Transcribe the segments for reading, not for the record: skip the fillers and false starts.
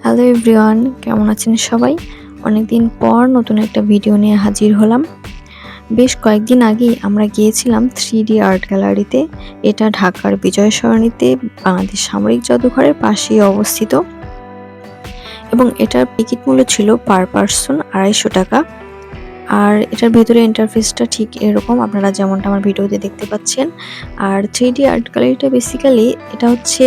Hello everyone, কেমন আছেন সবাই? অনেকদিন পর নতুন একটা ভিডিও নিয়ে হাজির হলাম। বেশ কয়েকদিন আগেই আমরা গিয়েছিলাম 3D আর্ট গ্যালারিতে। এটা ঢাকার বিজয় সরণিতে বাংলাদেশ সামরিক জাদুঘরের পাশেই অবস্থিত এবং এটার টিকিট মূল্য ছিল পার পারসন 250 টাকা। আর এটার ভেতরে ইন্টারফেসটা ঠিক এরকম আপনারা যেমনটা আমার ভিডিওতে দেখতে পাচ্ছেন। আর 3D আর্ট গ্যালারিটা বেসিক্যালি এটা হচ্ছে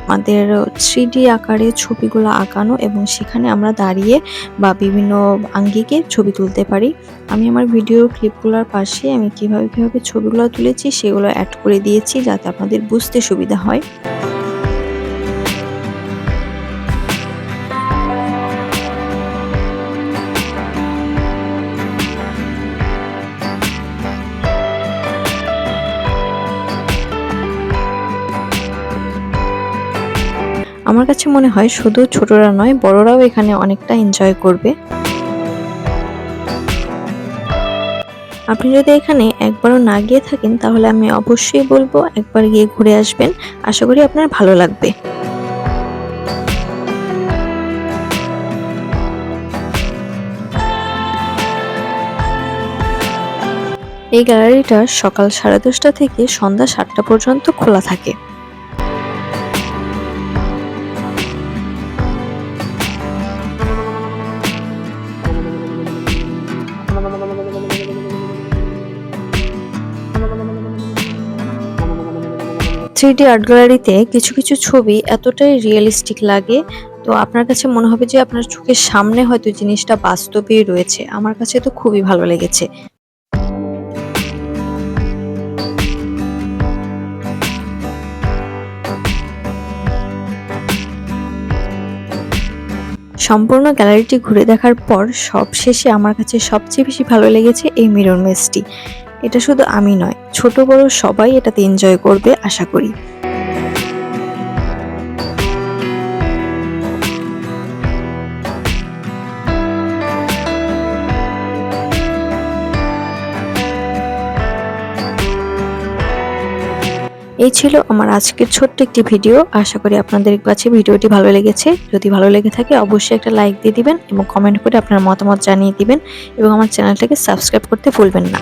আমাদের 3D আকারে ছবিগুলো আঁকানো এবং সেখানে আমরা দাঁড়িয়ে বা বিভিন্ন আঙ্গিকে ছবি তুলতে পারি। আমি আমার ভিডিও ক্লিপগুলোর পাশে আমি কিভাবে ছবিগুলো তুলেছি সেগুলো অ্যাড করে দিয়েছি যাতে আপনাদের বুঝতে সুবিধা হয়। আমার কাছে মনে হয় শুধু ছোটরা নয়, বড়রাও এখানে অনেকটা এনজয় করবে। আপনি যদি এখানে একবারও না গিয়ে থাকেন তাহলে আমি অবশ্যই বলবো একবার গিয়ে ঘুরে আসবেন। আশা করি আপনার ভালো লাগবে। এই গ্যালারিটা সকাল 10:30 থেকে সন্ধ্যা 7টা পর্যন্ত খোলা থাকে। থ্রিডি আর্ট গ্যালারিতে কিছু ছবি এতটাই রিয়েলিস্টিক লাগে, তো আপনার কাছে মনে হবে যে আপনার চোখের সামনে হয়তো জিনিসটা বাস্তবেই রয়েছে। আমার কাছে তো খুবই ভালো লেগেছে। সম্পূর্ণ গ্যালারিটি ঘুরে দেখার পর সবশেষে আমার কাছে সবচেয়ে বেশি ভালো লেগেছে এই মিরর মেজটি। এটা শুধু আমি নয়, ছোট বড় সবাই এটাতে এনজয় করবে আশা করি। এই ছিল আমার আজকের ছোট্ট একটি ভিডিও। আশা করি আপনাদের কাছে ভিডিওটি ভালো লেগেছে। যদি ভালো লেগে থাকে অবশ্যই একটা লাইক দিয়ে দিবেন এবং কমেন্ট করে আপনার মতামত জানিয়ে দিবেন এবং আমার চ্যানেলটাকে সাবস্ক্রাইব করতে ভুলবেন না।